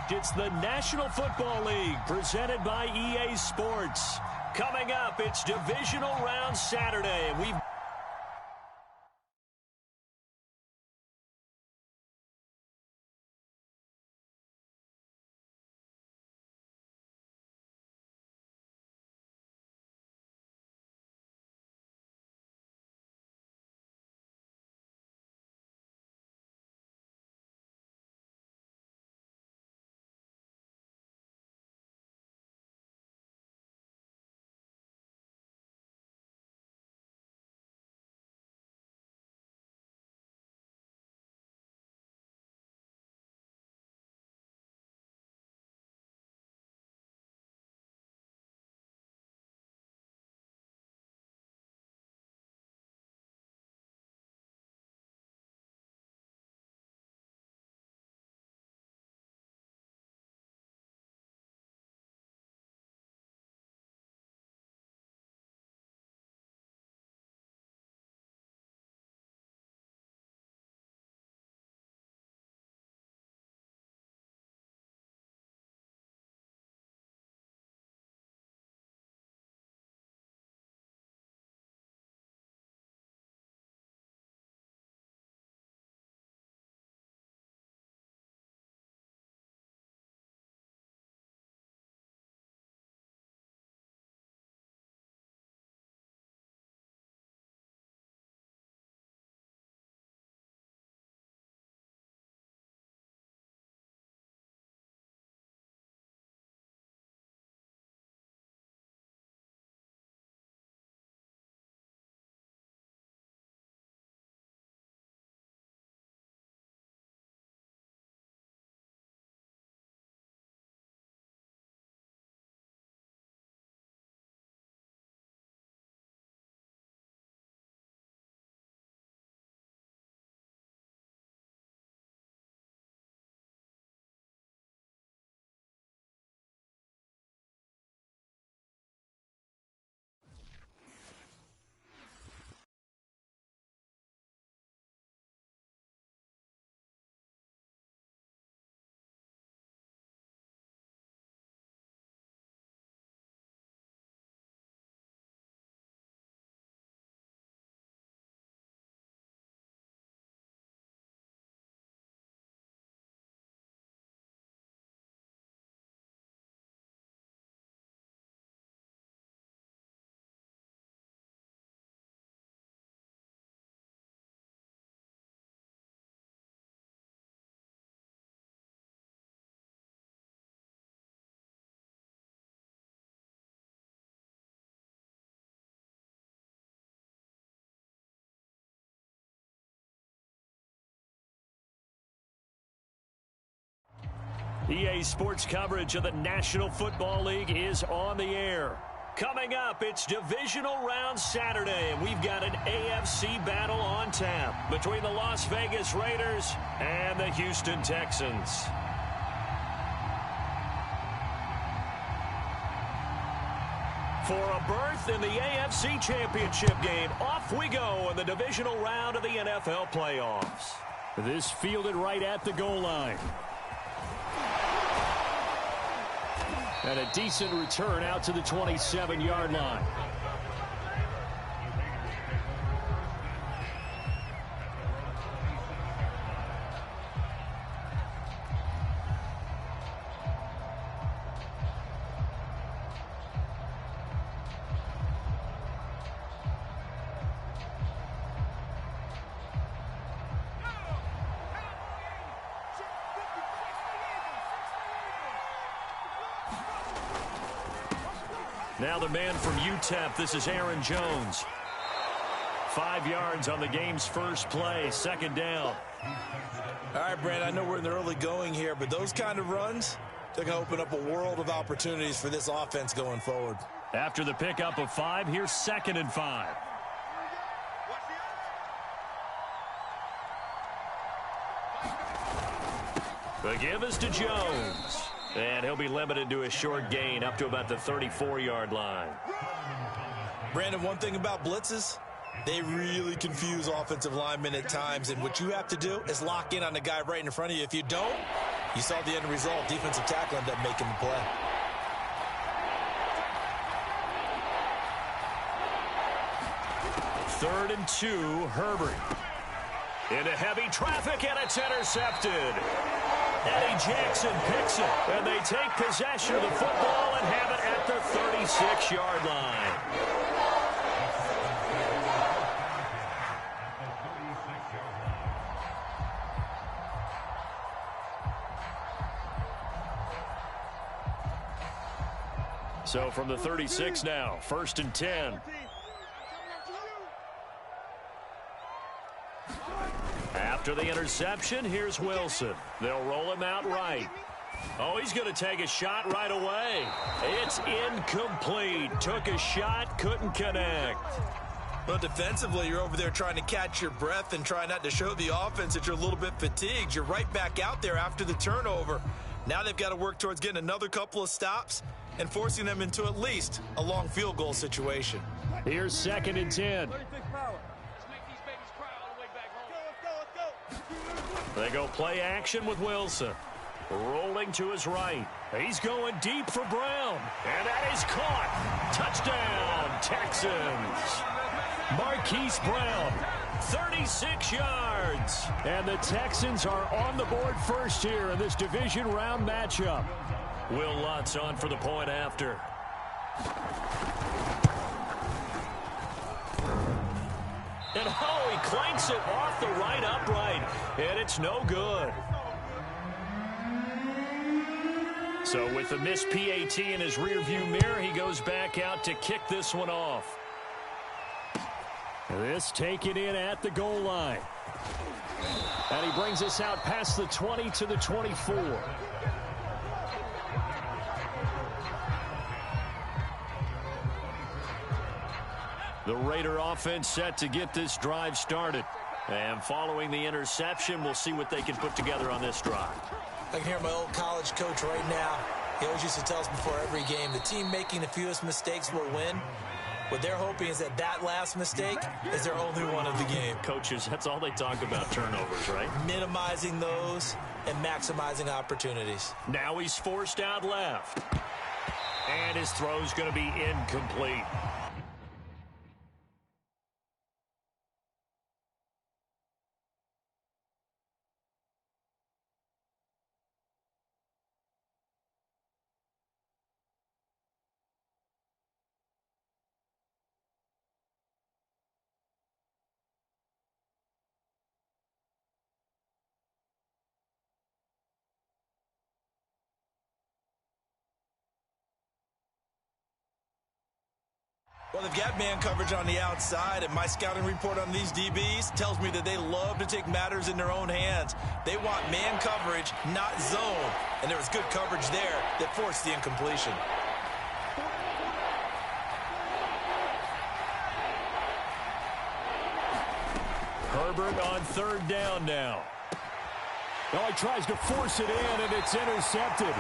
It's the National Football League presented by EA Sports. Coming up, it's Divisional Round Saturday, and we've EA Sports coverage of the National Football League is on the air. Coming up, it's Divisional Round Saturday, and we've got an AFC battle on tap between the Las Vegas Raiders and the Houston Texans. For a berth in the AFC Championship game, off we go in the Divisional Round of the NFL playoffs. This fielded right at the goal line. And a decent return out to the 27-yard line. Now the man from UTEP, this is Aaron Jones. 5 yards on the game's first play, second down. All right, Brand, I know we're in the early going here, but those kind of runs, they're going to open up a world of opportunities for this offense going forward. After the pickup of 5, here's 2nd and 5. The give is to Jones. And he'll be limited to a short gain up to about the 34-yard line. Brandon, one thing about blitzes, they really confuse offensive linemen at times. And what you have to do is lock in on the guy right in front of you. If you don't, You saw the end result. Defensive tackle ended up making the play. Third and 2, Herbert. Into heavy traffic, and it's intercepted. Eddie Jackson picks it, and they take possession of the football and have it at the 36-yard line. So from the 36 now, 1st and 10. After the interception, here's Wilson. They'll roll him out right. Oh, he's going to take a shot right away. It's incomplete. Took a shot, couldn't connect. Well, defensively, you're over there trying to catch your breath and try not to show the offense that you're a little bit fatigued. You're right back out there after the turnover. Now they've got to work towards getting another couple of stops and forcing them into at least a long field goal situation. Here's 2nd and 10. They go play action with Wilson. Rolling to his right. He's going deep for Brown. And that is caught. Touchdown, Texans. Marquise Brown, 36 yards. And the Texans are on the board first here in this division round matchup. Will Lutz on for the point after. And oh, he clanks it off the right upright. And it's no good. So with the missed PAT in his rearview mirror, he goes back out to kick this one off. This taken in at the goal line. And he brings us out past the 20 to the 24. The Raider offense set to get this drive started. And following the interception, we'll see what they can put together on this drive. I can hear my old college coach right now. He always used to tell us before every game, the team making the fewest mistakes will win. What they're hoping is that that last mistake is their only one of the game. Coaches, that's all they talk about, turnovers, right? Minimizing those and maximizing opportunities. Now he's forced out left. And his throw's going to be incomplete. Well, they've got man coverage on the outside, and my scouting report on these DBs tells me that they love to take matters in their own hands. They want man coverage, not zone. And there was good coverage there that forced the incompletion. Herbert on 3rd down now. Oh, he tries to force it in, and it's intercepted.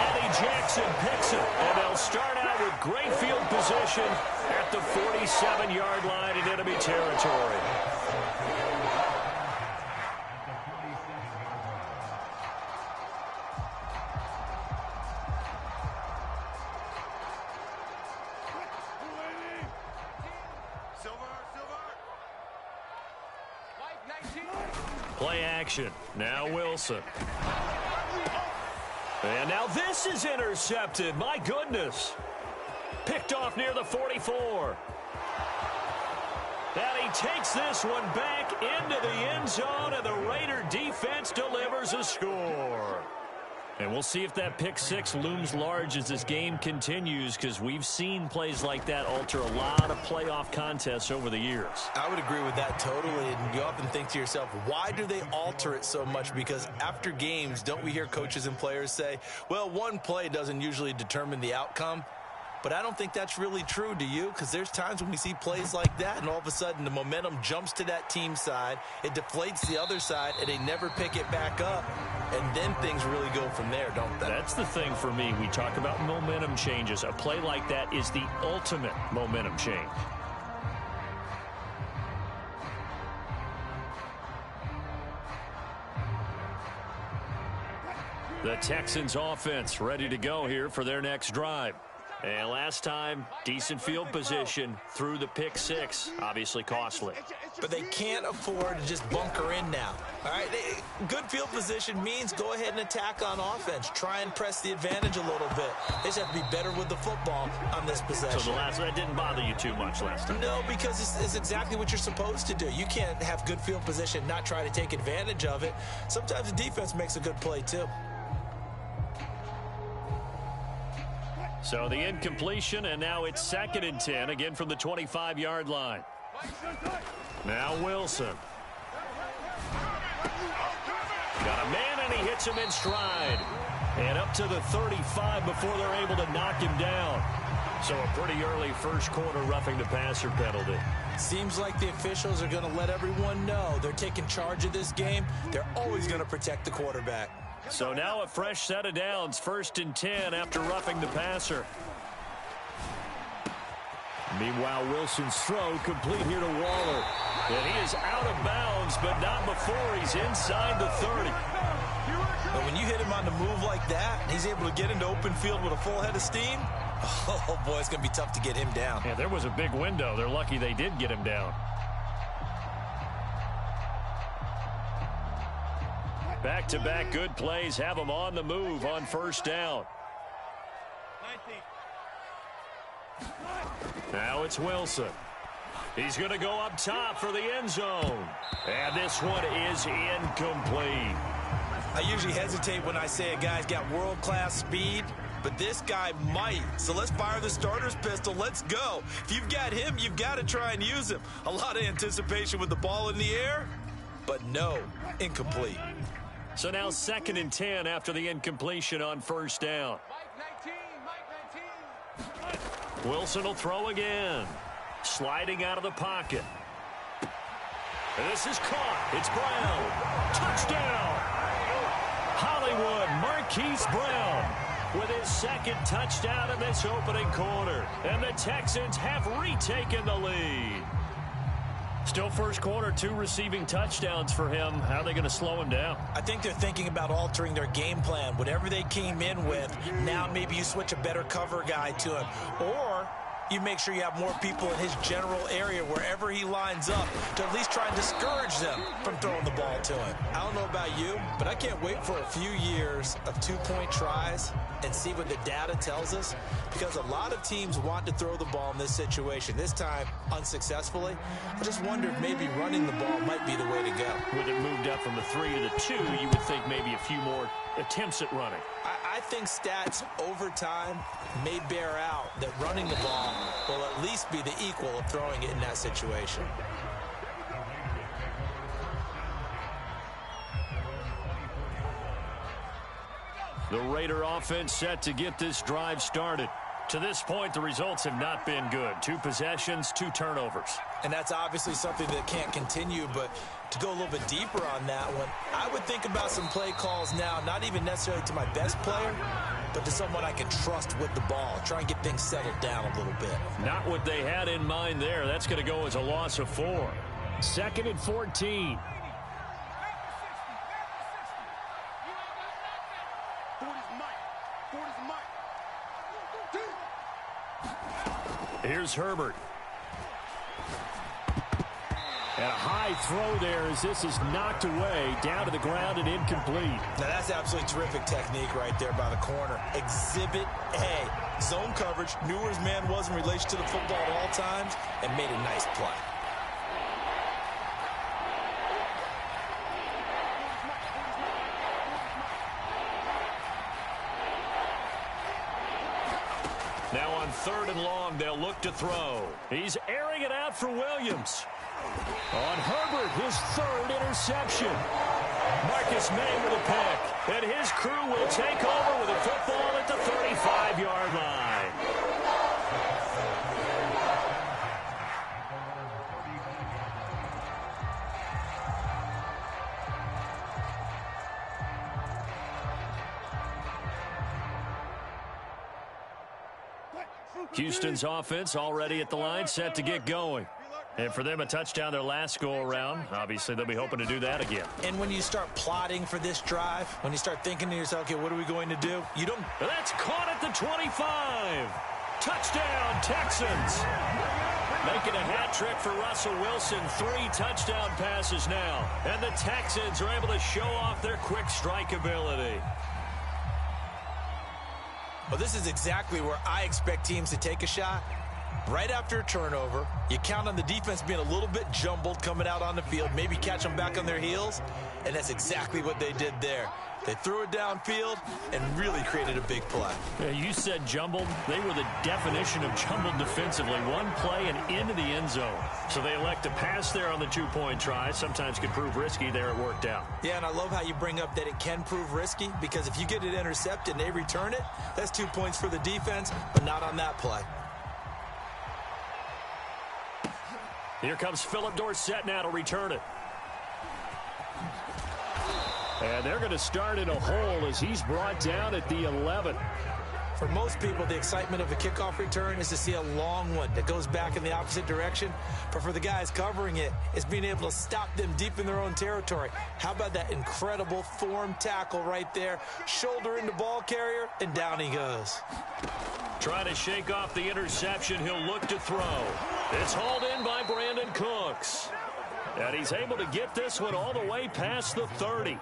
Eddie Jackson picks it, and they'll start out with great field position at the 47-yard line in enemy territory. Play action. Now Wilson. And now this is intercepted. My goodness. Picked off near the 44. And he takes this one back into the end zone, and the Raider defense delivers a score. And we'll see if that pick six looms large as this game continues, because we've seen plays like that alter a lot of playoff contests over the years. I would agree with that totally, and you often think to yourself, why do they alter it so much? Because after games, don't we hear coaches and players say, well, one play doesn't usually determine the outcome? But I don't think that's really true, do you? Because there's times when we see plays like that, and all of a sudden the momentum jumps to that team side, it deflates the other side, and they never pick it back up. And then things really go from there, don't they? That's the thing for me. We talk about momentum changes. A play like that is the ultimate momentum change. The Texans offense ready to go here for their next drive. And last time, decent field position through the pick six. Obviously costly. But they can't afford to just bunker in now. All right, good field position means go ahead and attack on offense. Try and press the advantage a little bit. They just have to be better with the football on this possession. So that didn't bother you too much last time? No, because it's exactly what you're supposed to do. You can't have good field position and not try to take advantage of it. Sometimes the defense makes a good play too. So the incompletion, and now it's 2nd and 10, again from the 25-yard line. Now Wilson. Got a man, and he hits him in stride. And up to the 35 before they're able to knock him down. So a pretty early first quarter roughing the passer penalty. Seems like the officials are going to let everyone know they're taking charge of this game. They're always going to protect the quarterback. So now a fresh set of downs, 1st and 10 after roughing the passer. Meanwhile, Wilson's throw complete here to Waller. And he is out of bounds, but not before he's inside the 30. But when you hit him on the move like that, he's able to get into open field with a full head of steam. Oh, boy, it's going to be tough to get him down. Yeah, there was a big window. They're lucky they did get him down. Back-to-back good plays have them on the move on 1st down. Now it's Wilson. He's going to go up top for the end zone. And this one is incomplete. I usually hesitate when I say a guy's got world-class speed, but this guy might. So let's fire the starter's pistol. Let's go. If you've got him, you've got to try and use him. A lot of anticipation with the ball in the air, but no, incomplete. So now 2nd and 10 after the incompletion on 1st down. Wilson will throw again. Sliding out of the pocket. And this is caught. It's Brown. Touchdown. Hollywood Marquise Brown with his 2nd touchdown in this opening quarter. And the Texans have retaken the lead. Still first quarter, 2 receiving touchdowns for him. How are they going to slow him down? I think they're thinking about altering their game plan. Whatever they came in with, now maybe you switch a better cover guy to him. Or you make sure you have more people in his general area wherever he lines up to at least try and discourage them from throwing the ball to him. I don't know about you, but I can't wait for a few years of 2-point tries and see what the data tells us, because a lot of teams want to throw the ball in this situation. This time, unsuccessfully. I just wonder if maybe running the ball might be the way to go. With it moved up from the 3 to the 2, you would think maybe a few more attempts at running. I think stats over time may bear out that running the ball will at least be the equal of throwing it in that situation. The Raider offense set to get this drive started. To this point, the results have not been good. 2 possessions, 2 turnovers. And that's obviously something that can't continue, but to go a little bit deeper on that one, I would think about some play calls now, not even necessarily to my best player, but to someone I can trust with the ball. Try and get things settled down a little bit. Not what they had in mind there. That's going to go as a loss of 4. 2nd and 14. Here's Herbert. And a high throw there as this is knocked away, down to the ground and incomplete. Now that's absolutely terrific technique right there by the corner. Exhibit A. Zone coverage, knew where his man was in relation to the football at all times, and made a nice play. Now on 3rd and long, they'll look to throw. He's airing it out for Williams. On Herbert, his 3rd interception. Marcus May with a pick. And his crew will take over with a football at the 35-yard line. Houston's offense already at the line, set to get going. And for them, a touchdown their last go-around. Obviously, they'll be hoping to do that again. And when you start plotting for this drive, when you start thinking to yourself, okay, what are we going to do? You don't... That's caught at the 25. Touchdown, Texans. Making a hat trick for Russell Wilson. 3 touchdown passes now. And the Texans are able to show off their quick strike ability. Well, this is exactly where I expect teams to take a shot. Right after a turnover, you count on the defense being a little bit jumbled coming out on the field, maybe catch them back on their heels, and that's exactly what they did there. They threw it downfield and really created a big play. Yeah, you said jumbled. They were the definition of jumbled defensively. One play and into the end zone. So they elect to pass there on the 2-point try. Sometimes could prove risky. There it worked out. Yeah, and I love how you bring up that it can prove risky, because if you get it intercepted and they return it, that's 2 points for the defense, but not on that play. Here comes Philip Dorsett now to return it. And they're going to start in a hole as he's brought down at the 11. For most people, the excitement of a kickoff return is to see a long one that goes back in the opposite direction. But for the guys covering it, it's being able to stop them deep in their own territory. How about that incredible form tackle right there? Shoulder into ball carrier, and down he goes. Trying to shake off the interception. He'll look to throw. It's hauled in by Brandon Cooks. And he's able to get this one all the way past the 30.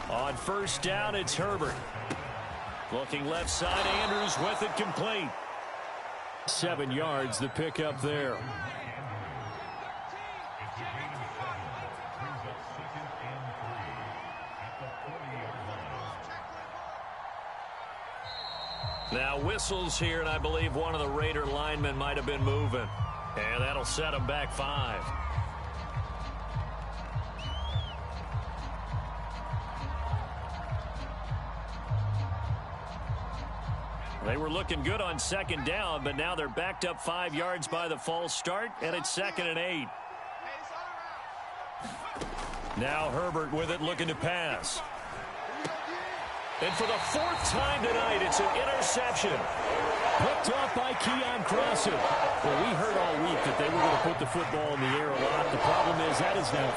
On first down, it's Herbert. Looking left side, Andrews with it complete. 7 yards, the pickup there. Now whistles here, and I believe one of the Raider linemen might have been moving. And that'll set them back 5. They were looking good on second down, but now they're backed up 5 yards by the false start, and it's 2nd and 8. Now Herbert with it, looking to pass. And for the 4th time tonight, it's an interception. Picked off by Keon Crossan. Well, we heard all week that they were going to put the football in the air a lot. The problem is that is now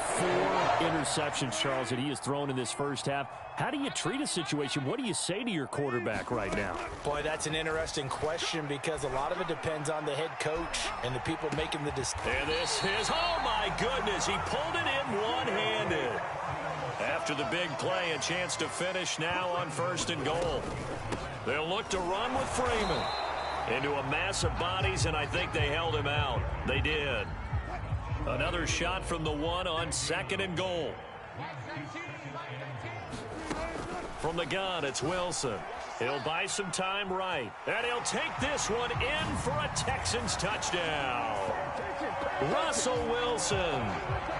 4 interceptions, Charles, that he has thrown in this first half. How do you treat a situation? What do you say to your quarterback right now? Boy, that's an interesting question, because a lot of it depends on the head coach and the people making the decision. And this is, oh my goodness, he pulled it in one-handed. After the big play, a chance to finish now on 1st and goal. They'll look to run with Freeman into a mass of bodies, and I think they held him out. They did. Another shot from the 1 on 2nd and goal. From the gun, it's Wilson. He'll buy some time right. And he'll take this one in for a Texans touchdown. Russell Wilson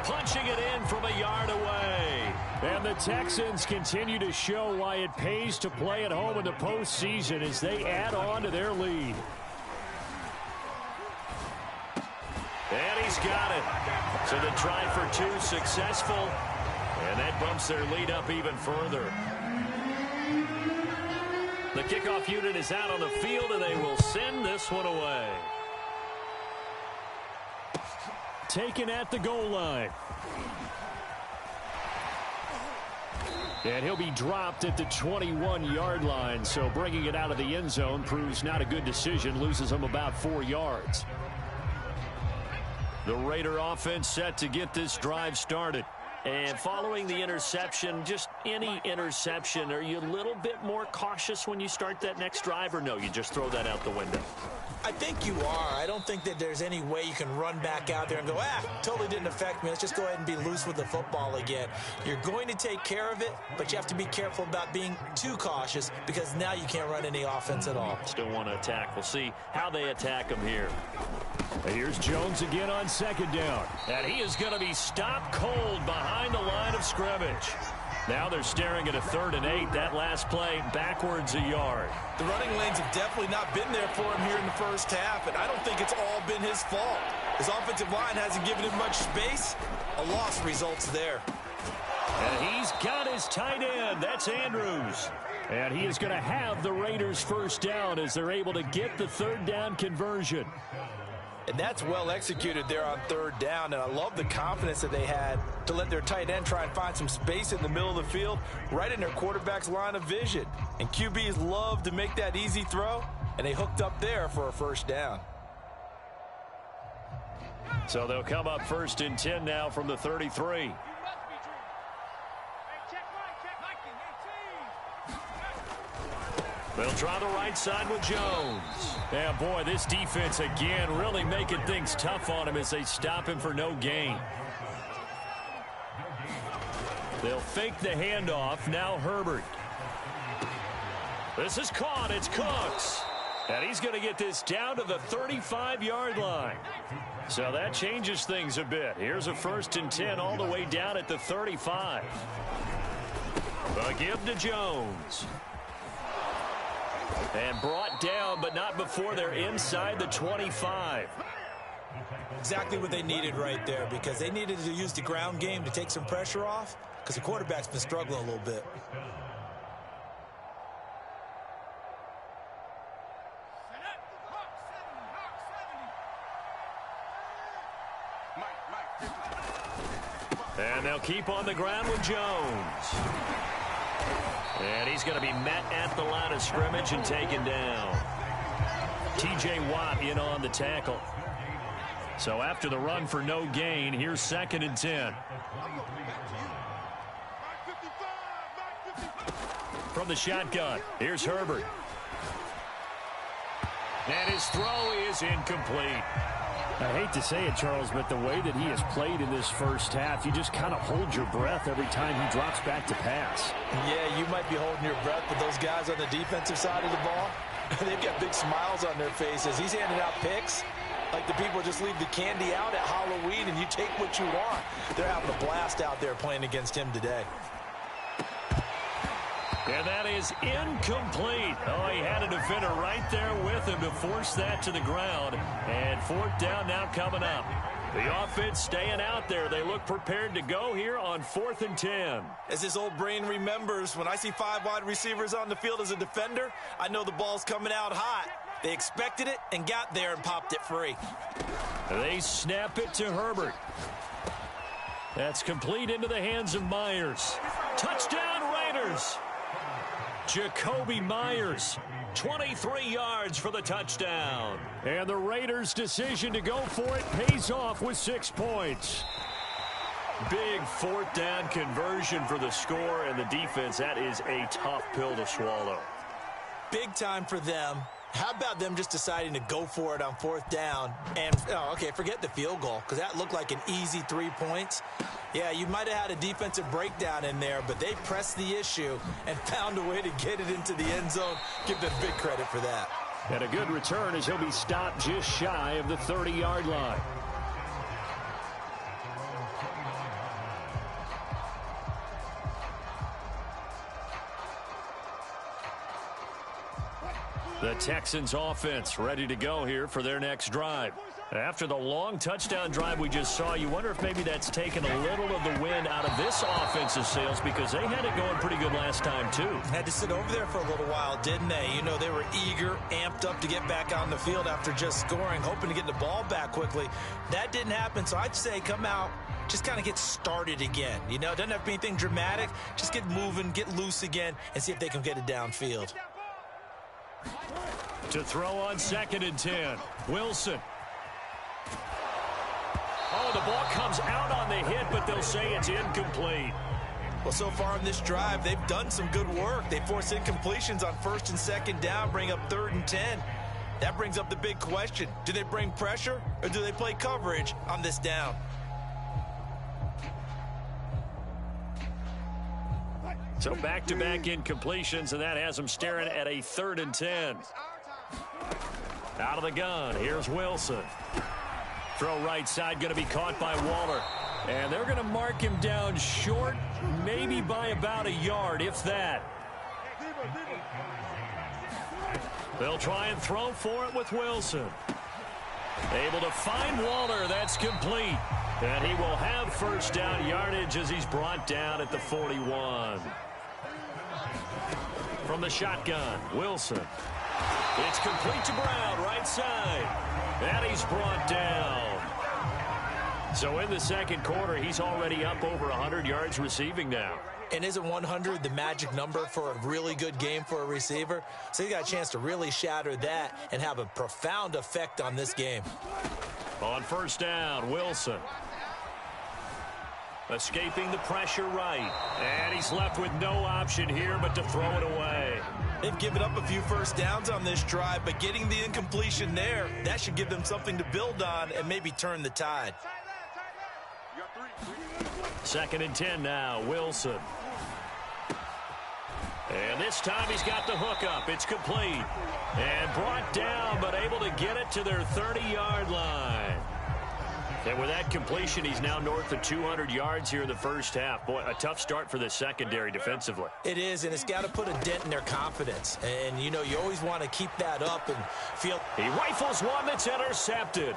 punching it in from a yard away. And the Texans continue to show why it pays to play at home in the postseason as they add on to their lead. And he's got it. So the try for 2 successful. And that bumps their lead up even further. The kickoff unit is out on the field, and they will send this one away. Taken at the goal line. And he'll be dropped at the 21-yard line, so bringing it out of the end zone proves not a good decision, loses him about 4 yards. The Raider offense set to get this drive started. And following the interception, just any interception, are you a little bit more cautious when you start that next drive, or no, you just throw that out the window? I think you are. I don't think that there's any way you can run back out there and go, totally didn't affect me. Let's just go ahead and be loose with the football again. You're going to take care of it, but you have to be careful about being too cautious, because now you can't run any offense at all. Still want to attack. We'll see how they attack him here. And here's Jones again on 2nd down. And he is going to be stopped cold behind the line of scrimmage. Now they're staring at a 3rd and 8. That last play backwards a yard. The running lanes have definitely not been there for him here in the first half, and I don't think it's all been his fault. His offensive line hasn't given him much space. A loss results there. And he's got his tight end. That's Andrews. And he is going to have the Raiders' first down as they're able to get the 3rd down conversion. And that's well executed there on third down. And I love the confidence that they had to let their tight end try and find some space in the middle of the field, right in their quarterback's line of vision. And QBs love to make that easy throw, and they hooked up there for a first down. So they'll come up 1st and 10 now from the 33. They'll try the right side with Jones. Yeah, boy, this defense again really making things tough on him as they stop him for no gain. They'll fake the handoff. Now Herbert. This is caught. It's Cooks. And he's going to get this down to the 35-yard line. So that changes things a bit. Here's a 1st and 10 all the way down at the 35. A give to Jones. And brought down, but not before they're inside the 25. Exactly what they needed right there, because they needed to use the ground game to take some pressure off, because the quarterback's been struggling a little bit. And they'll keep on the ground with Jones. And he's going to be met at the line of scrimmage and taken down. T.J. Watt in on the tackle. So after the run for no gain, here's 2nd and 10. From the shotgun, here's Herbert. And his throw is incomplete. I hate to say it, Charles, but the way that he has played in this first half, you just kind of hold your breath every time he drops back to pass. Yeah, you might be holding your breath, but those guys on the defensive side of the ball, they've got big smiles on their faces. He's handing out picks like the people just leave the candy out at Halloween and you take what you want. They're having a blast out there playing against him today. And that is incomplete. Oh, he had a defender right there with him to force that to the ground. And 4th down now coming up. The offense staying out there. They look prepared to go here on 4th and 10. As his old brain remembers, when I see 5 wide receivers on the field as a defender, I know the ball's coming out hot. They expected it and got there and popped it free. They snap it to Herbert. That's complete into the hands of Myers. Touchdown Raiders. Jacoby Myers, 23 yards for the touchdown. And the Raiders' decision to go for it pays off with 6 points. Big 4th down conversion for the score, and the defense, that is a tough pill to swallow. Big time for them. How about them just deciding to go for it on 4th down? And, okay, forget the field goal, because that looked like an easy 3 points. Yeah, you might have had a defensive breakdown in there, but they pressed the issue and found a way to get it into the end zone. Give them big credit for that. And a good return as he'll be stopped just shy of the 30-yard line. The Texans offense ready to go here for their next drive. After the long touchdown drive we just saw, you wonder if maybe that's taken a little of the wind out of this offensive sails, because they had it going pretty good last time too. Had to sit over there for a little while, didn't they? You know, they were eager, amped up to get back on the field after just scoring, hoping to get the ball back quickly. That didn't happen, so I'd say come out, just kind of get started again. You know, it doesn't have to be anything dramatic. Just get moving, get loose again, and see if they can get it downfield. To throw on 2nd and 10, Wilson. Oh, the ball comes out on the hit, but they'll say it's incomplete. Well, so far in this drive, they've done some good work. They force incompletions on 1st and 2nd down, bring up 3rd and 10. That brings up the big question. Do they bring pressure, or do they play coverage on this down? So back-to-back incompletions, and that has them staring at a 3rd and 10. Out of the gun, here's Wilson. Throw right side, going to be caught by Waller. And they're going to mark him down short, maybe by about a yard, if that. They'll try and throw for it with Wilson. Able to find Waller. That's complete. And he will have 1st down yardage as he's brought down at the 41. From the shotgun, Wilson. It's complete to Brown, right side. And he's brought down. So in the second quarter, he's already up over 100 yards receiving now. And isn't 100 the magic number for a really good game for a receiver? So he got a chance to really shatter that and have a profound effect on this game. On first down, Wilson. Escaping the pressure right. And he's left with no option here but to throw it away. They've given up a few first downs on this drive, but getting the incompletion there, that should give them something to build on and maybe turn the tide. 2nd and 10 now, Wilson. And this time he's got the hook up. It's complete. And brought down, but able to get it to their 30-yard line. And with that completion, he's now north of 200 yards here in the first half. Boy, a tough start for the secondary defensively. It is, and it's got to put a dent in their confidence. And, you know, you always want to keep that up and feel. He rifles one that's intercepted.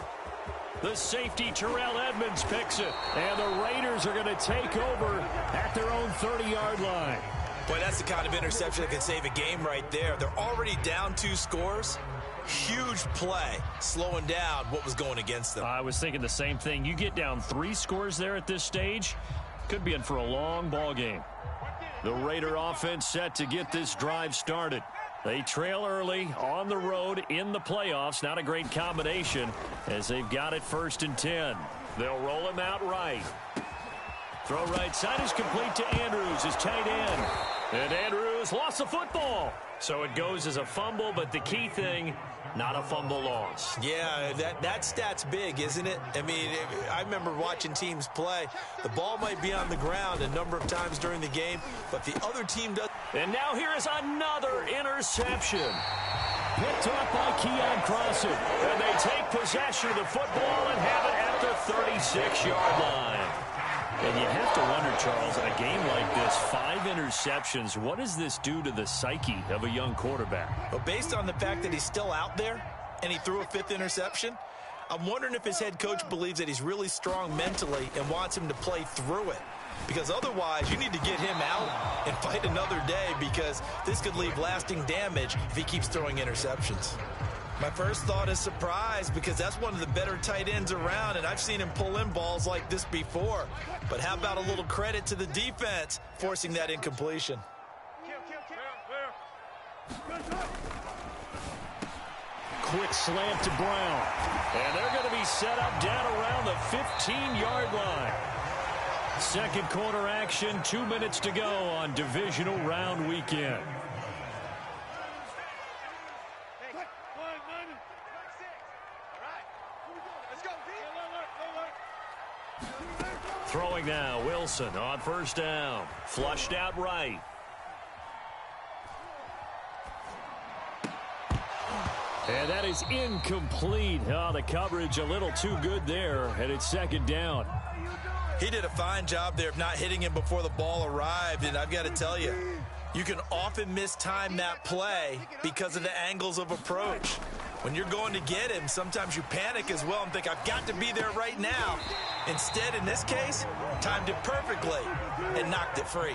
The safety, Terrell Edmonds, picks it. And the Raiders are going to take over at their own 30-yard line. Boy, that's the kind of interception that can save a game right there. They're already down 2 scores. Huge play, slowing down what was going against them. I was thinking the same thing. You get down 3 scores there at this stage, could be in for a long ball game. The Raider offense set to get this drive started. They trail early on the road in the playoffs. Not a great combination as they've got it 1st and 10. They'll roll him out right. Throw right side is complete to Andrews, his tight end. And Andrews lost the football. So it goes as a fumble, but the key thing, not a fumble loss. Yeah, that stat's big, isn't it? I mean, I remember watching teams play. The ball might be on the ground a number of times during the game, but the other team does. And now here is another interception. Picked up by Keon Crossan. And they take possession of the football and have it at the 36-yard line. And you have to wonder, Charles, in a game like this, 5 interceptions, what does this do to the psyche of a young quarterback? Well, based on the fact that he's still out there and he threw a 5th interception, I'm wondering if his head coach believes that he's really strong mentally and wants him to play through it. Because otherwise, you need to get him out and fight another day, because this could leave lasting damage if he keeps throwing interceptions. My first thought is surprise, because that's one of the better tight ends around, and I've seen him pull in balls like this before. But how about a little credit to the defense forcing that incompletion? Quick slant to Brown. And they're going to be set up down around the 15-yard line. Second quarter action, 2 minutes to go on divisional round weekend. Throwing now, Wilson on first down. Flushed out right. And that is incomplete. Oh, the coverage a little too good there, and it's 2nd down. He did a fine job there of not hitting him before the ball arrived, and I've got to tell you, you can often mistime that play because of the angles of approach. When you're going to get him, sometimes you panic as well and think, I've got to be there right now. Instead, in this case, timed it perfectly and knocked it free.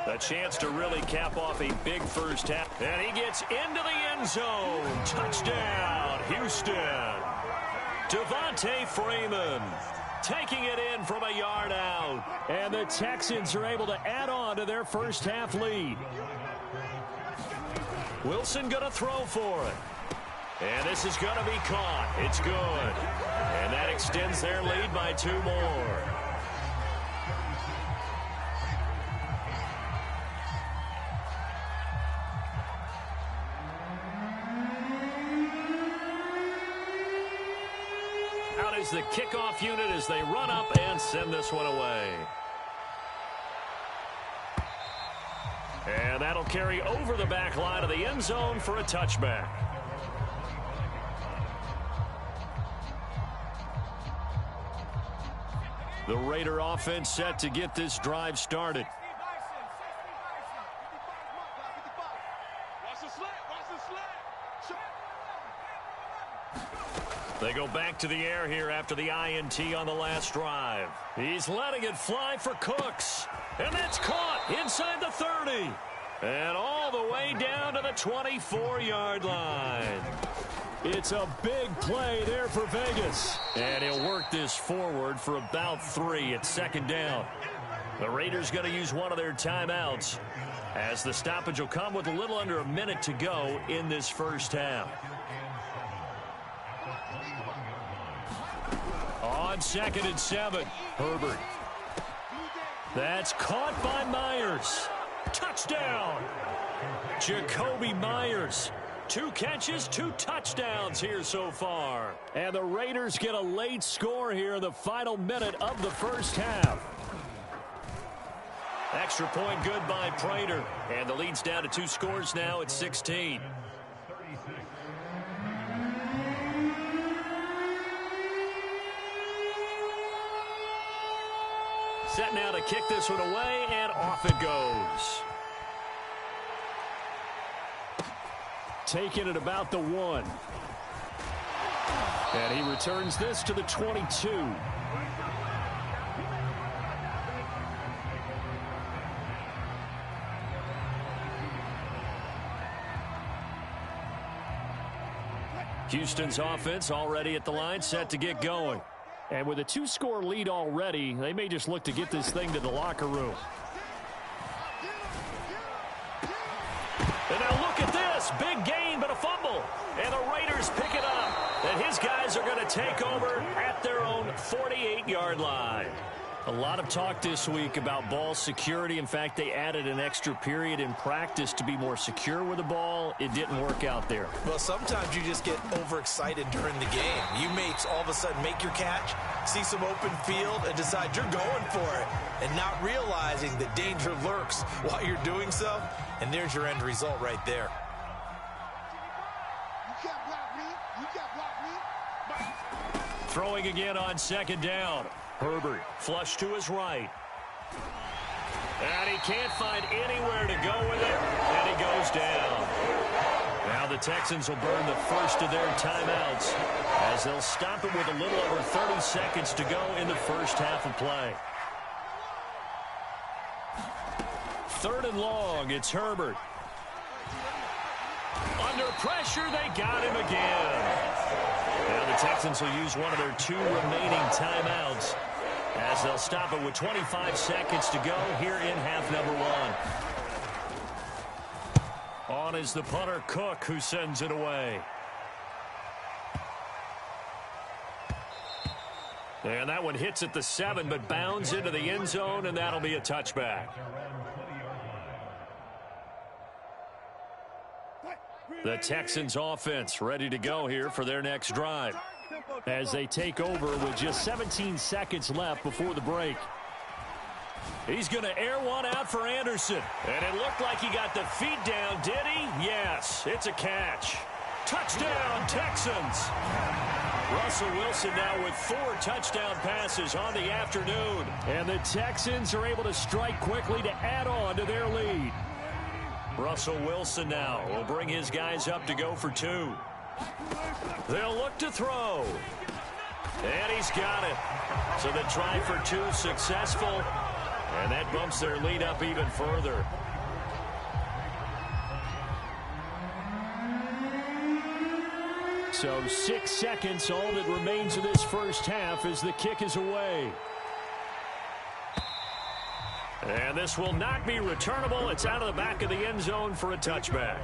A chance to really cap off a big first half. And he gets into the end zone. Touchdown, Houston. Devontae Freeman taking it in from a yard out. And the Texans are able to add on to their first half lead. Wilson going to throw for it. And this is going to be caught. It's good. And that extends their lead by 2 more. Out is the kickoff unit as they run up and send this one away. And that'll carry over the back line of the end zone for a touchback. The Raider offense set to get this drive started. They go back to the air here after the INT on the last drive. He's letting it fly for Cooks. And that's caught inside the 30. And all the way down to the 24-yard line. It's a big play there for Vegas. And he'll work this forward for about 3 at second down. The Raiders going to use one of their timeouts, as the stoppage will come with a little under a minute to go in this first half. On 2nd and 7, Herbert. That's caught by Myers. Touchdown! Jacoby Myers. 2 catches, 2 touchdowns here so far. And the Raiders get a late score here in the final minute of the first half. Extra point good by Prater. And the lead's down to 2 scores now at 16. Set now to kick this one away, and off it goes. Taking it about the 1. And he returns this to the 22. Houston's offense already at the line, set to get going. And with a 2-score lead already, they may just look to get this thing to the locker room. And now look at this. Big gain, but a fumble. And the Raiders pick it up. And his guys are going to take over at their own 48-yard line. A lot of talk this week about ball security. In fact, they added an extra period in practice to be more secure with the ball. It didn't work out there. Well, sometimes you just get overexcited during the game. You may all of a sudden make your catch, see some open field, and decide you're going for it, and not realizing that danger lurks while you're doing so. And there's your end result right there. You can't block me. You can't block me. Throwing again on 2nd down. Herbert, flush to his right. And he can't find anywhere to go with it, and he goes down. Now the Texans will burn the first of their timeouts, as they'll stop it with a little over 30 seconds to go in the first half of play. 3rd and long, it's Herbert. Under pressure, they got him again. Now the Texans will use one of their 2 remaining timeouts, as they'll stop it with 25 seconds to go here in half number 1. On is the punter, Cook, who sends it away. And that one hits at the 7, but bounds into the end zone, and that'll be a touchback. The Texans offense ready to go here for their next drive, as they take over with just 17 seconds left before the break. He's going to air one out for Anderson. And it looked like he got the feet down, did he? Yes, it's a catch. Touchdown, Texans. Russell Wilson now with 4 touchdown passes on the afternoon. And the Texans are able to strike quickly to add on to their lead. Russell Wilson now will bring his guys up to go for 2. They'll look to throw. And he's got it. So the try for 2 successful. And that bumps their lead up even further. So 6 seconds, all that remains of this first half as the kick is away. And this will not be returnable. It's out of the back of the end zone for a touchback.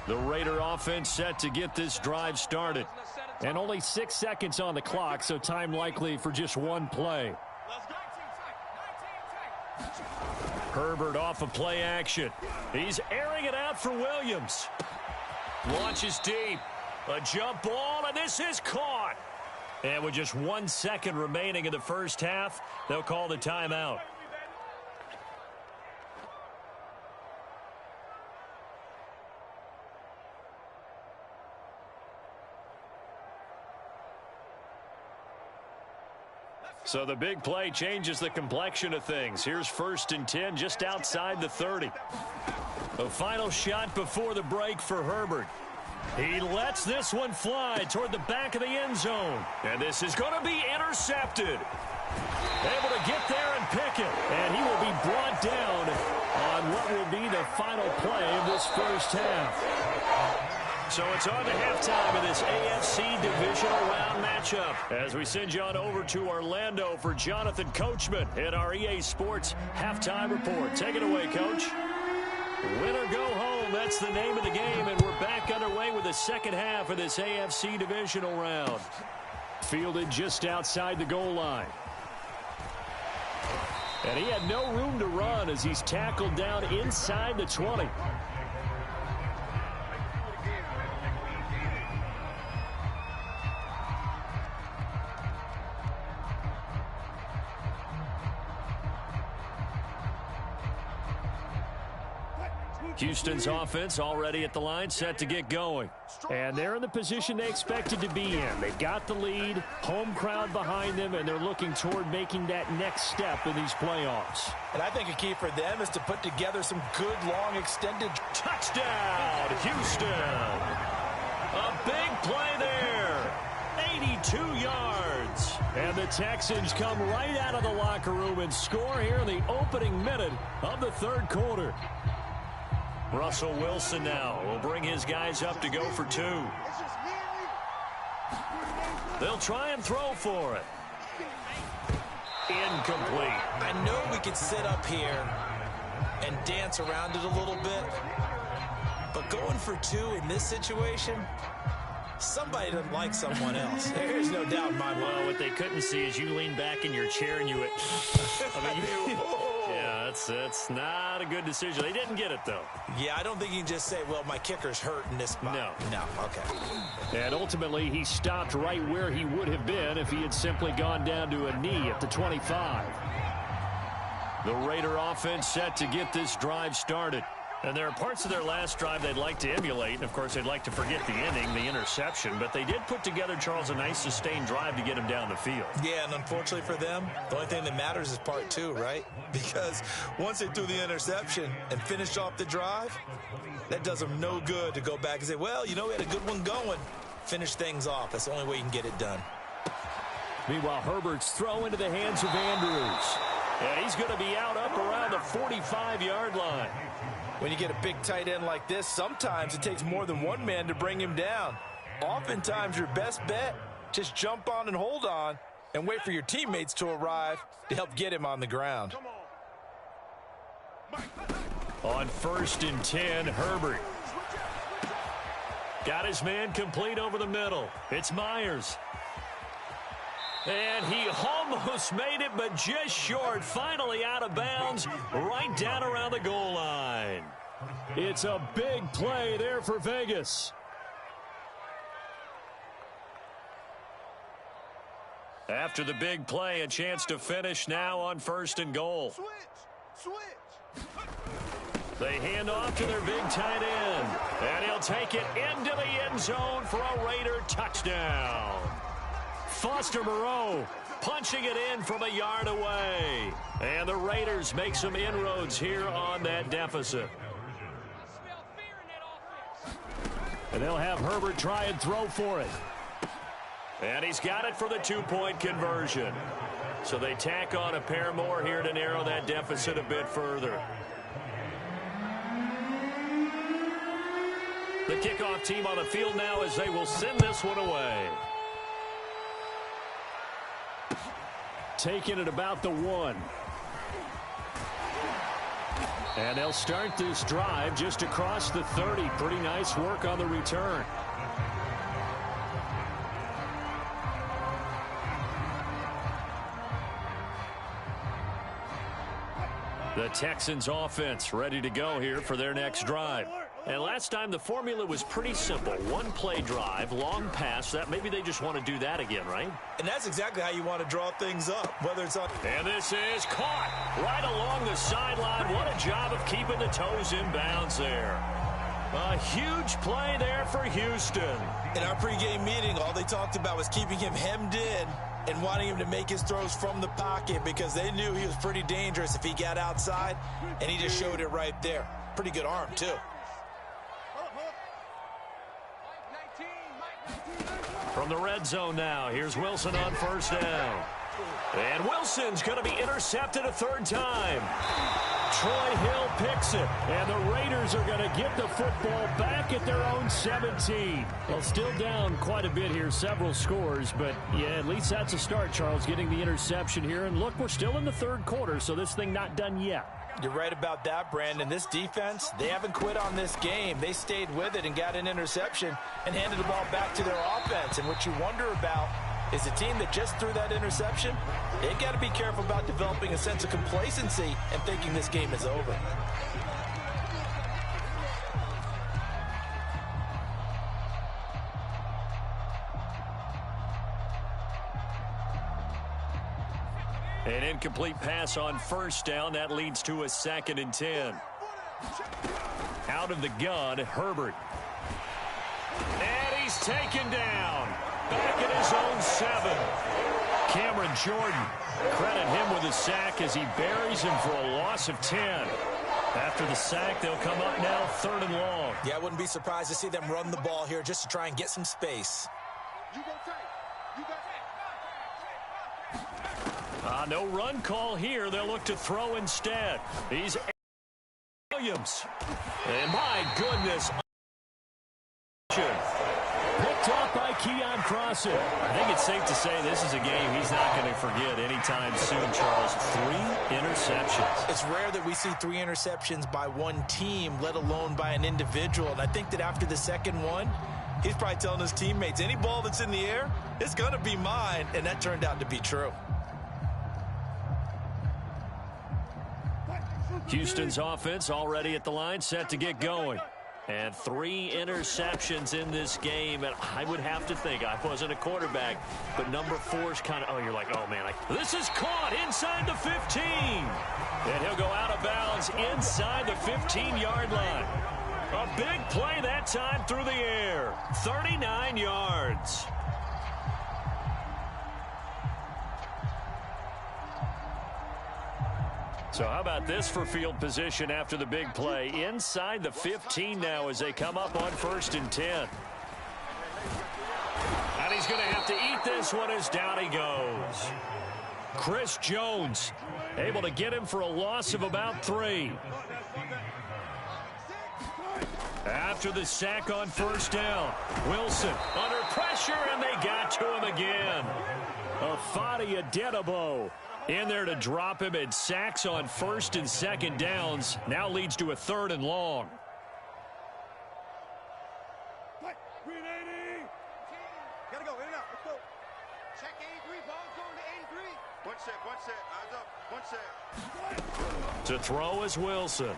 The Raider offense set to get this drive started. And only 6 seconds on the clock, so time likely for just 1 play. Herbert off of play action. He's airing it out for Williams. Launches deep. A jump ball, and this is caught. And with just 1 second remaining in the first half, they'll call the timeout. So the big play changes the complexion of things. Here's 1st and 10 just outside the 30. The final shot before the break for Herbert. He lets this one fly toward the back of the end zone. And this is going to be intercepted. Able to get there and pick it. And he will be brought final play of this first half. So it's on to halftime of this AFC Divisional Round matchup as we send you on over to Orlando for Jonathan Coachman in our EA Sports Halftime Report. Take it away, Coach. Win or go home, that's the name of the game, and we're back underway with the second half of this AFC Divisional Round. Fielded just outside the goal line. And he had no room to run as he's tackled down inside the 20. Houston's offense already at the line, set to get going. And they're in the position they expected to be in. They've got the lead, home crowd behind them, and they're looking toward making that next step in these playoffs. And I think a key for them is to put together some good, long, extended... Touchdown, Houston! A big play there. 82 yards. And the Texans come right out of the locker room and score here in the opening minute of the third quarter. Russell Wilson now will bring his guys up to go for two. They'll try and throw for it. Incomplete. I know we could sit up here and dance around it a little bit, but going for two in this situation, somebody doesn't like someone else. There's no doubt in my mind. Well, what they couldn't see is you lean back in your chair and you went, yeah, that's not a good decision. They didn't get it, though. Yeah, I don't think you can just say, well, my kicker's hurt in this spot. No, okay. And ultimately, he stopped right where he would have been if he had simply gone down to a knee at the 25. The Raider offense set to get this drive started. And there are parts of their last drive they'd like to emulate. And, of course, they'd like to forget the ending, the interception. But they did put together, Charles, a nice sustained drive to get him down the field. Yeah, and unfortunately for them, the only thing that matters is part two, right? Because once they threw the interception and finished off the drive, that does them no good to go back and say, well, you know, we had a good one going. Finish things off. That's the only way you can get it done. Meanwhile, Herbert's throw into the hands of Andrews. And he's going to be out up around the 45-yard line. When you get a big tight end like this, sometimes it takes more than one man to bring him down. Oftentimes, your best bet, just jump on and hold on and wait for your teammates to arrive to help get him on the ground. On 1st and 10, Herbert. Got his man complete over the middle. It's Myers. And he almost made it, but just short. Finally out of bounds, right down around the goal line. It's a big play there for Vegas. After the big play, a chance to finish now on 1st and goal. Switch. They hand off to their big tight end. And he'll take it into the end zone for a Raider touchdown. Foster Moreau punching it in from a yard away. And the Raiders make some inroads here on that deficit. And they'll have Herbert try and throw for it. And he's got it for the two-point conversion. So they tack on a pair more here to narrow that deficit a bit further. The kickoff team on the field now as they will send this one away. Taking it about the 1. And they'll start this drive just across the 30. Pretty nice work on the return. The Texans offense ready to go here for their next drive. And last time the formula was pretty simple. One play drive, long pass. That maybe they just want to do that again, right? And that's exactly how you want to draw things up, whether it's on... And this is caught right along the sideline. What a job of keeping the toes in bounds there. A huge play there for Houston. In our pregame meeting, all they talked about was keeping him hemmed in and wanting him to make his throws from the pocket because they knew he was pretty dangerous if he got outside, and he just showed it right there. Pretty good arm, too. From the red zone now, here's Wilson on 1st down. And Wilson's going to be intercepted a 3rd time. Troy Hill picks it, and the Raiders are going to get the football back at their own 17. Well, still down quite a bit here, several scores, but yeah, at least that's a start, Charles, getting the interception here. And look, we're still in the third quarter, so this thing not done yet. You're right about that, Brandon. This defense, they haven't quit on this game. They stayed with it and got an interception and handed the ball back to their offense. And what you wonder about is a team that just threw that interception, they've got to be careful about developing a sense of complacency and thinking this game is over. An incomplete pass on first down. That leads to a 2nd and 10. Out of the gun, Herbert. And he's taken down. Back at his own 7. Cameron Jordan. Credit him with a sack as he buries him for a loss of 10. After the sack, they'll come up now 3rd and long. Yeah, I wouldn't be surprised to see them run the ball here just to try and get some space. No run call here. They'll look to throw instead. He's Williams. And my goodness. Picked off by Keon Crossen. I think it's safe to say this is a game he's not going to forget anytime soon, Charles. 3 interceptions. It's rare that we see 3 interceptions by one team, let alone by an individual. And I think that after the second one, he's probably telling his teammates, any ball that's in the air, it's going to be mine. And that turned out to be true. Houston's offense already at the line, set to get going. And 3 interceptions in this game. And I would have to think, I wasn't a quarterback, but number 4 is kind of, oh, you're like, oh, man. This is caught inside the 15. And he'll go out of bounds inside the 15-yard line. A big play that time through the air. 39 yards. So how about this for field position after the big play? Inside the 15 now as they come up on 1st and 10. And he's going to have to eat this one as down he goes. Chris Jones able to get him for a loss of about 3. After the sack on 1st down, Wilson under pressure, and they got to him again. Afadi Adedabo in there to drop him, and sacks on 1st and 2nd downs now leads to a 3rd and long. Gotta go, in and out, let's go. Check 83, ball's going to 83. One set, eyes up, one set. To throw is Wilson.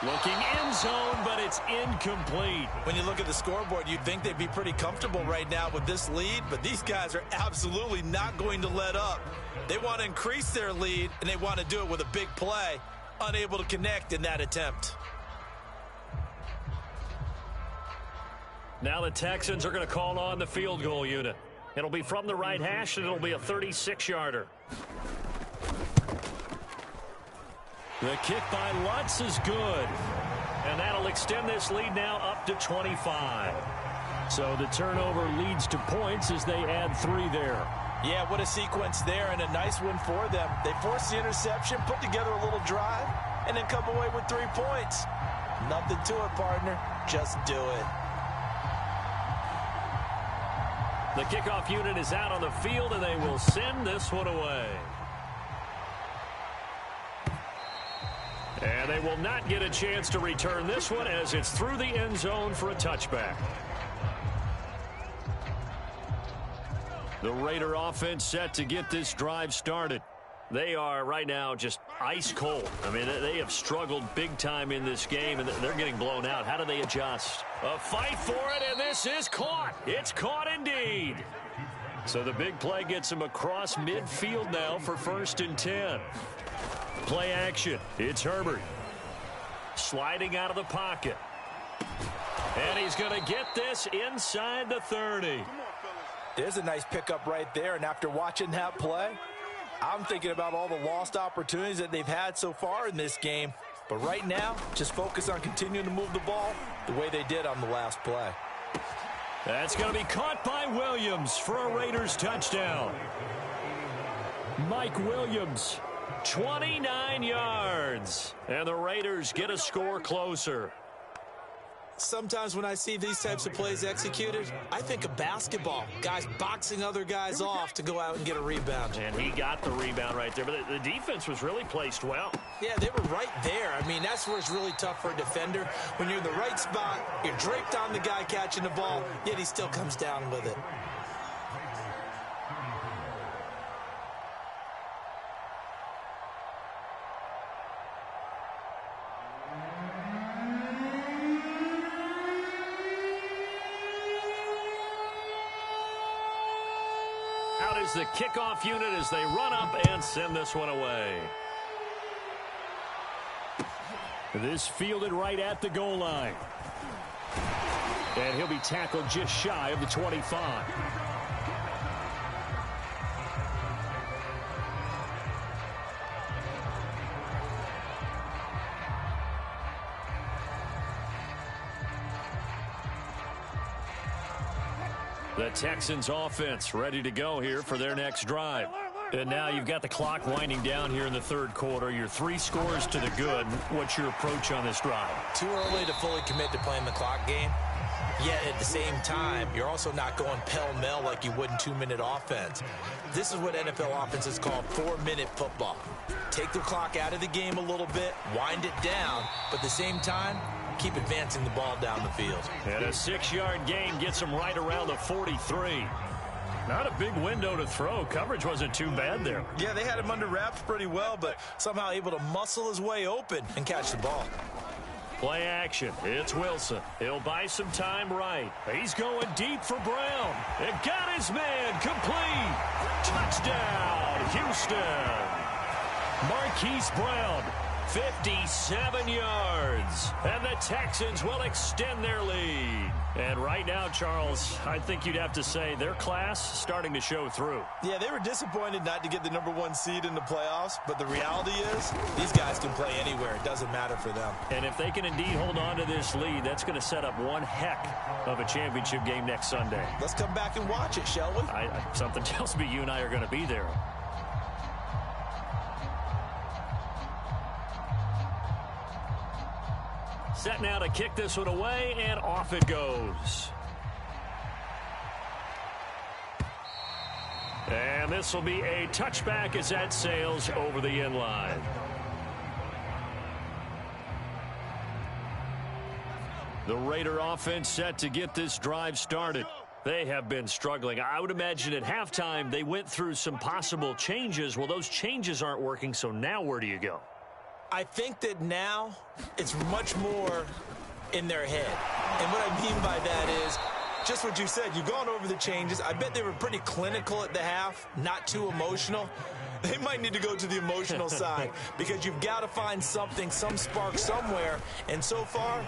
Looking end zone, but it's incomplete. When you look at the scoreboard, you'd think they'd be pretty comfortable right now with this lead, but these guys are absolutely not going to let up. They want to increase their lead, and they want to do it with a big play. Unable to connect in that attempt. Now the Texans are going to call on the field goal unit. It'll be from the right hash, and it'll be a 36-yarder. The kick by Lutz is good. And that'll extend this lead now up to 25. So the turnover leads to points as they add 3 there. Yeah, what a sequence there, and a nice one for them. They forced the interception, put together a little drive, and then come away with 3 points. Nothing to it, partner. Just do it. The kickoff unit is out on the field, and they will send this one away. And they will not get a chance to return this one as it's through the end zone for a touchback. The Raider offense set to get this drive started. They are right now just ice cold. I mean, they have struggled big time in this game, and they're getting blown out. How do they adjust? A fight for it, and this is caught. It's caught indeed. So the big play gets him across midfield now for 1st and 10. Play action. It's Herbert. Sliding out of the pocket. And he's going to get this inside the 30. There's a nice pickup right there, and after watching that play, I'm thinking about all the lost opportunities that they've had so far in this game. But right now, just focus on continuing to move the ball the way they did on the last play. That's going to be caught by Williams for a Raiders touchdown. Mike Williams, 29 yards. And the Raiders get a score closer. Sometimes when I see these types of plays executed, I think of basketball. Guys boxing other guys off to go out and get a rebound. And he got the rebound right there. But the defense was really placed well. Yeah, they were right there. I mean, that's where it's really tough for a defender. When you're in the right spot, you're draped on the guy catching the ball, yet he still comes down with it. Out is the kickoff unit as they run up and send this one away. This fielded right at the goal line. And he'll be tackled just shy of the 25. The Texans offense ready to go here for their next drive. And now you've got the clock winding down here in the third quarter. Your 3 scores to the good. What's your approach on this drive? Too early to fully commit to playing the clock game. Yet at the same time, you're also not going pell-mell like you would in 2-minute offense. This is what NFL offenses call 4-minute football. Take the clock out of the game a little bit, wind it down, but at the same time, keep advancing the ball down the field. And a 6-yard gain gets him right around the 43. Not a big window to throw. Coverage wasn't too bad there. Yeah, they had him under wraps pretty well, but somehow able to muscle his way open and catch the ball. Play action. It's Wilson. He'll buy some time right. He's going deep for Brown. It got his man complete. Touchdown, Houston. Marquise Brown, 57 yards. And the Texans will extend their lead. And right now, Charles, I think you'd have to say their class starting to show through. Yeah, they were disappointed not to get the #1 seed in the playoffs, but the reality is these guys can play anywhere. It doesn't matter for them. And if they can indeed hold on to this lead, that's going to set up one heck of a championship game next Sunday. Let's come back and watch it, shall we? Something tells me you and I are going to be there. Set now to kick this one away, and off it goes. And this will be a touchback as that sails over the end line. The Raider offense set to get this drive started. They have been struggling. I would imagine at halftime they went through some possible changes. Well, those changes aren't working, so now where do you go? I think that now it's much more in their head. And what I mean by that is just what you said. You've gone over the changes. I bet they were pretty clinical at the half, not too emotional. They might need to go to the emotional side because you've got to find something, some spark somewhere. And so far,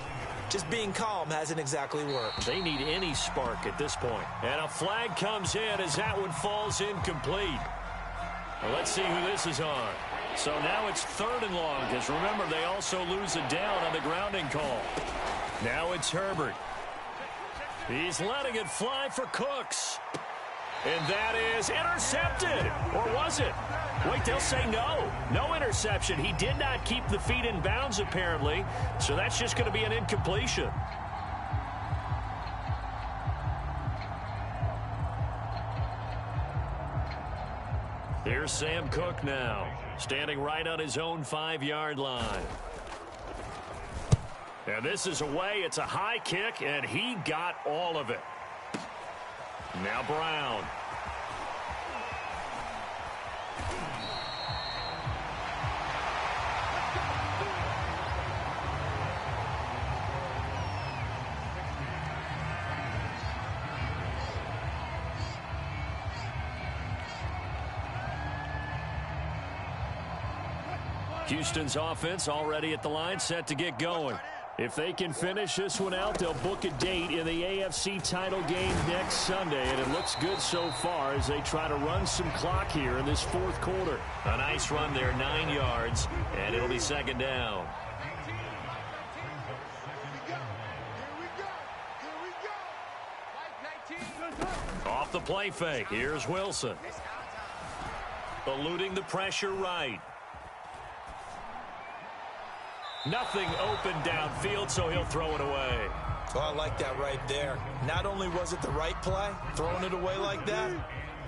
just being calm hasn't exactly worked. They need any spark at this point. And a flag comes in as that one falls incomplete. Well, let's see who this is on. So now it's 3rd and long because, remember, they also lose a down on the grounding call. Now it's Herbert. He's letting it fly for Cooks. And that is intercepted. Or was it? Wait, they'll say no. No interception. He did not keep the feet in bounds, apparently. So that's just going to be an incompletion. Here's Sam Cook now, standing right on his own 5-yard line. And this is away. It's a high kick, and he got all of it. Now Brown. Houston's offense already at the line, set to get going. If they can finish this one out, they'll book a date in the AFC title game next Sunday, and it looks good so far as they try to run some clock here in this 4th quarter. A nice run there, 9 yards, and it'll be 2nd down. Off the play fake, here's Wilson. Eluding the pressure right. Nothing open downfield, so he'll throw it away. Oh, I like that right there. Not only was it the right play, throwing it away like that,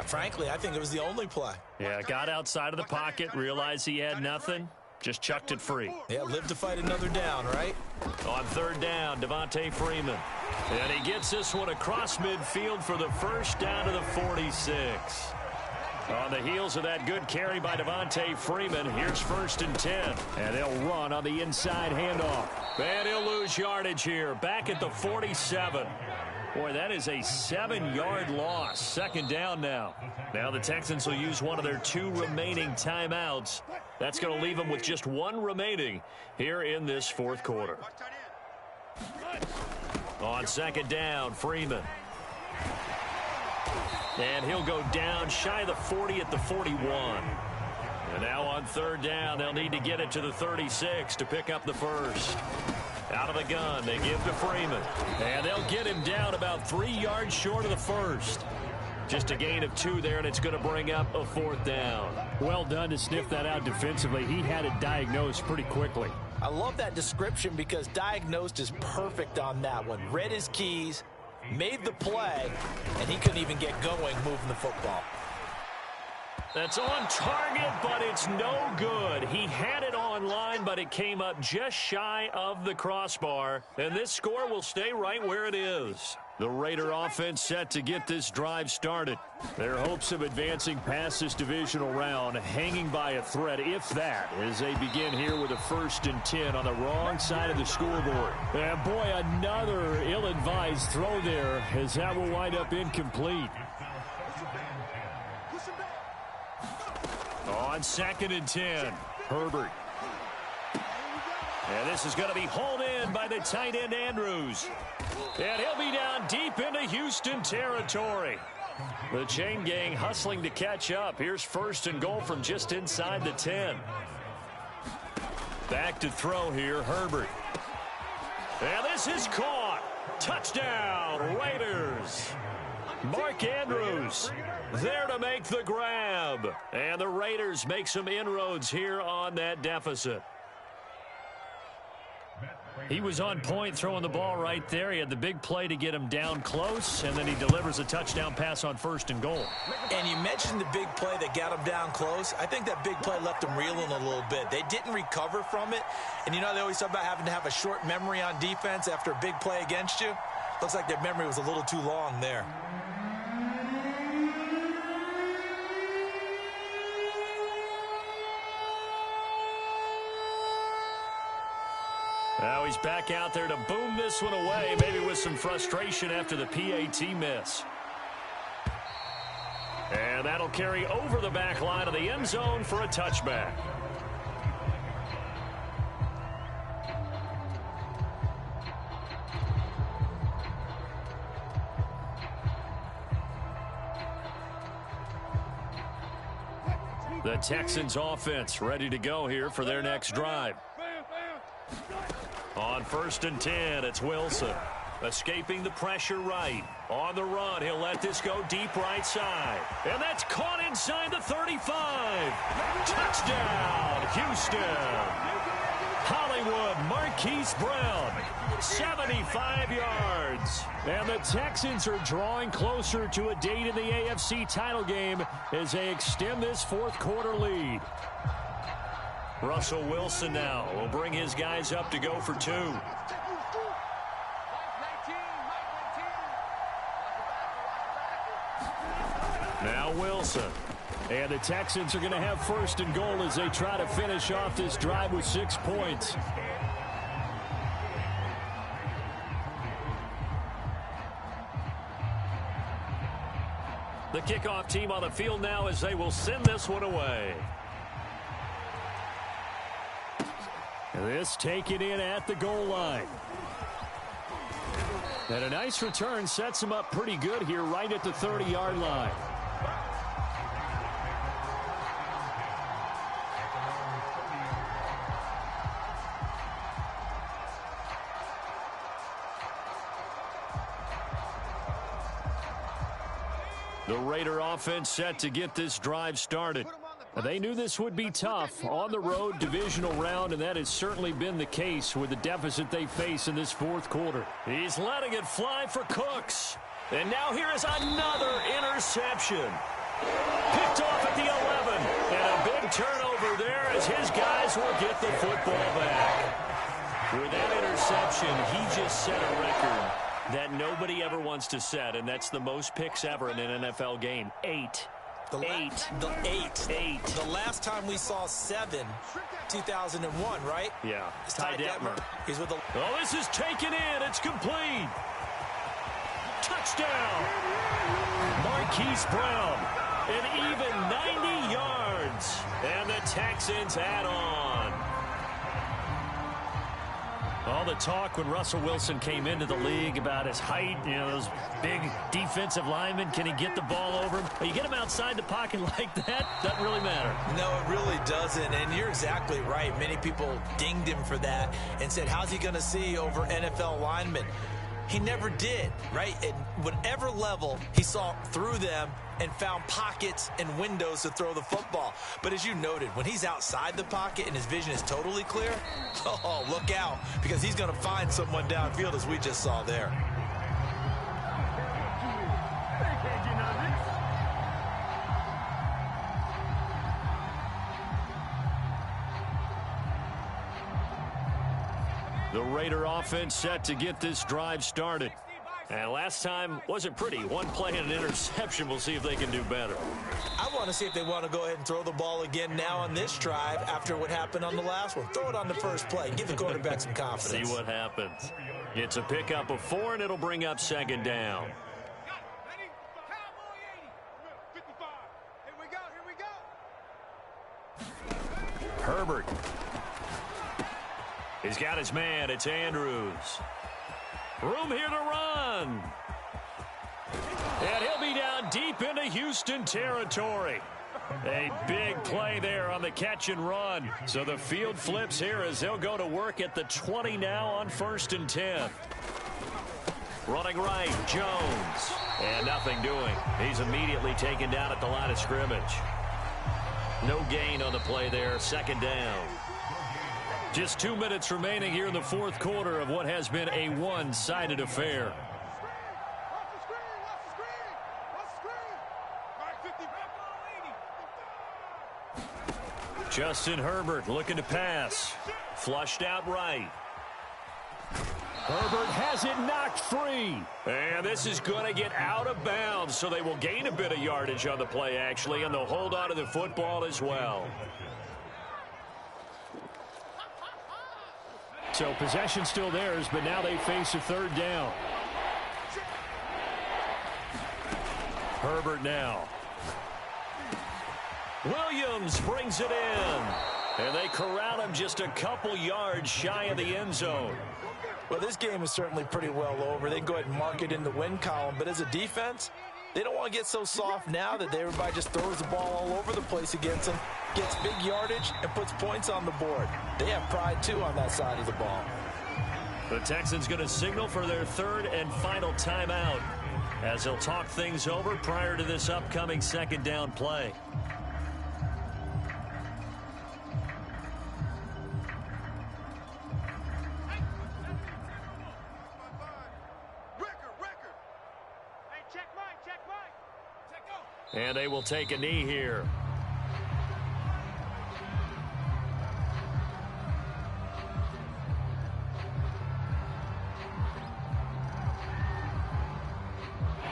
frankly, I think it was the only play. Yeah, got outside of the pocket, realized he had nothing, just chucked it free. Yeah, live to fight another down, right? On third down, Devontae Freeman. And he gets this one across midfield for the first down to the 46. On the heels of that good carry by Devontae Freeman, here's 1st and 10. And they'll run on the inside handoff. And he'll lose yardage here, back at the 47. Boy, that is a 7-yard loss. 2nd down now. Now the Texans will use one of their 2 remaining timeouts. That's going to leave them with just 1 remaining here in this 4th quarter. On 2nd down, Freeman. And he'll go down shy of the 40 at the 41. And now on 3rd down, they'll need to get it to the 36 to pick up the first. Out of the gun, they give to Freeman. And they'll get him down about 3 yards short of the first. Just a gain of 2 there, and it's going to bring up a 4th down. Well done to sniff that out defensively. He had it diagnosed pretty quickly. I love that description because diagnosed is perfect on that one. Read his keys, made the play, and he couldn't even get going moving the football. That's on target, but it's no good. He had it on line, but it came up just shy of the crossbar. And this score will stay right where it is. The Raider offense set to get this drive started. Their hopes of advancing past this divisional round hanging by a thread, if that, as they begin here with a 1st and 10 on the wrong side of the scoreboard. And boy, another ill-advised throw there, as that will wind up incomplete. On 2nd and 10, Herbert. And this is going to be hauled in by the tight end, Andrews. And he'll be down deep into Houston territory. The chain gang hustling to catch up. Here's 1st and goal from just inside the 10. Back to throw here, Herbert. And this is caught. Touchdown, Raiders. Mark Andrews there to make the grab. And the Raiders make some inroads here on that deficit. He was on point throwing the ball right there. He had the big play to get him down close, and then he delivers a touchdown pass on 1st and goal. And you mentioned the big play that got him down close. I think that big play left him reeling a little bit. They didn't recover from it. And you know, they always talk about having to have a short memory on defense after a big play against you. Looks like their memory was a little too long there. Now he's back out there to boom this one away, maybe with some frustration after the PAT miss. And that'll carry over the back line of the end zone for a touchback. The Texans offense ready to go here for their next drive. On 1st and 10, it's Wilson. Escaping the pressure right. On the run, he'll let this go deep right side. And that's caught inside the 35. Touchdown, Houston. Hollywood Marquise Brown, 75 yards. And the Texans are drawing closer to a date in the AFC title game as they extend this 4th quarter lead. Russell Wilson now will bring his guys up to go for 2. Now Wilson. And the Texans are going to have 1st and goal as they try to finish off this drive with 6 points. The kickoff team on the field now as they will send this one away. This taken in at the goal line. And a nice return sets him up pretty good here right at the 30-yard line. The Raider offense set to get this drive started. They knew this would be tough on the road divisional round, and that has certainly been the case with the deficit they face in this fourth quarter. He's letting it fly for Cooks. And now here is another interception. Picked off at the 11. And a big turnover there as his guys will get the football back. With that interception, he just set a record that nobody ever wants to set, and that's the most picks ever in an NFL game. 8. The last time we saw 7, 2001, right? Yeah. It's Ty Detmer. He's with the... Oh, this is taken in. It's complete. Touchdown. Marquise Brown. An even 90 yards. And the Texans add on. All the talk when Russell Wilson came into the league about his height, you know, those big defensive linemen, can he get the ball over him? You get him outside the pocket like that, doesn't really matter. No, it really doesn't, and you're exactly right. Many people dinged him for that and said, how's he going to see over NFL linemen? He never did, right? At whatever level, he saw through them and found pockets and windows to throw the football. But as you noted, when he's outside the pocket and his vision is totally clear, oh, look out, because he's going to find someone downfield, as we just saw there. The Raider offense set to get this drive started. And last time wasn't pretty. One play and an interception. We'll see if they can do better. I want to see if they want to go ahead and throw the ball again now on this drive after what happened on the last one. Throw it on the first play. Give the quarterback some confidence. See what happens. It's a pickup of 4, and it'll bring up second down. Herbert. He's got his man. It's Andrews. Room here to run. And he'll be down deep into Houston territory. A big play there on the catch and run. So the field flips here as they'll go to work at the 20 now on 1st and 10. Running right, Jones. And nothing doing. He's immediately taken down at the line of scrimmage. No gain on the play there. Second down. Just 2 minutes remaining here in the fourth quarter of what has been a one-sided affair. Justin Herbert looking to pass. Flushed out right. Herbert has it knocked free. And this is going to get out of bounds, so they will gain a bit of yardage on the play, actually, and they'll hold on to the football as well. So possession still theirs, but now they face a third down. Herbert now. Williams brings it in. And they corral him just a couple yards shy of the end zone. Well, this game is certainly pretty well over. They can go ahead and mark it in the win column. But as a defense, they don't want to get so soft now that everybody just throws the ball all over the place against them, gets big yardage, and puts points on the board. They have pride, too, on that side of the ball. The Texans going to signal for their third and final timeout as they'll talk things over prior to this upcoming second down play. And they will take a knee here.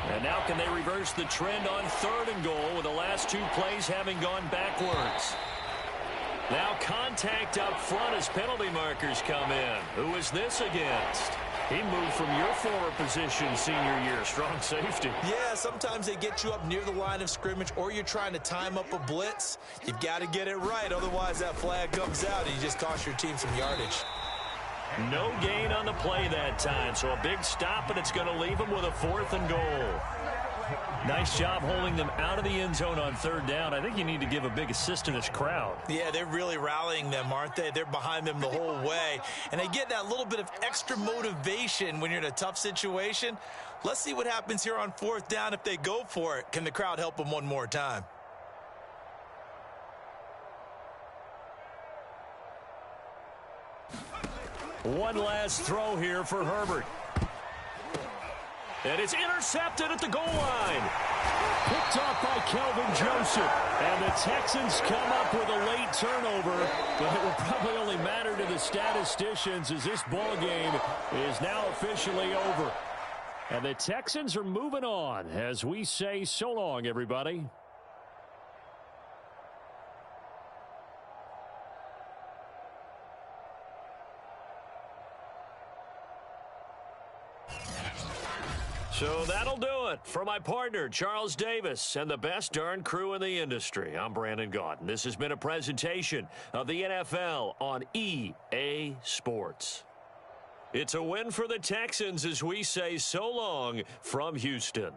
And now can they reverse the trend on 3rd and goal with the last 2 plays having gone backwards? Now contact up front as penalty markers come in. Who is this against? He moved from your former position senior year, strong safety. Yeah, sometimes they get you up near the line of scrimmage or you're trying to time up a blitz. You've got to get it right, otherwise that flag comes out and you just cost your team some yardage. No gain on the play that time, so a big stop, and it's going to leave them with a 4th and goal. Nice job holding them out of the end zone on 3rd down. I think you need to give a big assist to this crowd. Yeah, they're really rallying them, aren't they? They're behind them the whole way. And they get that little bit of extra motivation when you're in a tough situation. Let's see what happens here on 4th down if they go for it. Can the crowd help them one more time? One last throw here for Herbert. And it's intercepted at the goal line. Picked off by Kelvin Joseph. And the Texans come up with a late turnover, but it will probably only matter to the statisticians as this ball game is now officially over. And the Texans are moving on as we say so long, everybody. So that'll do it for my partner, Charles Davis, and the best darn crew in the industry. I'm Brandon Gaudin. This has been a presentation of the NFL on EA Sports. It's a win for the Texans as we say so long from Houston.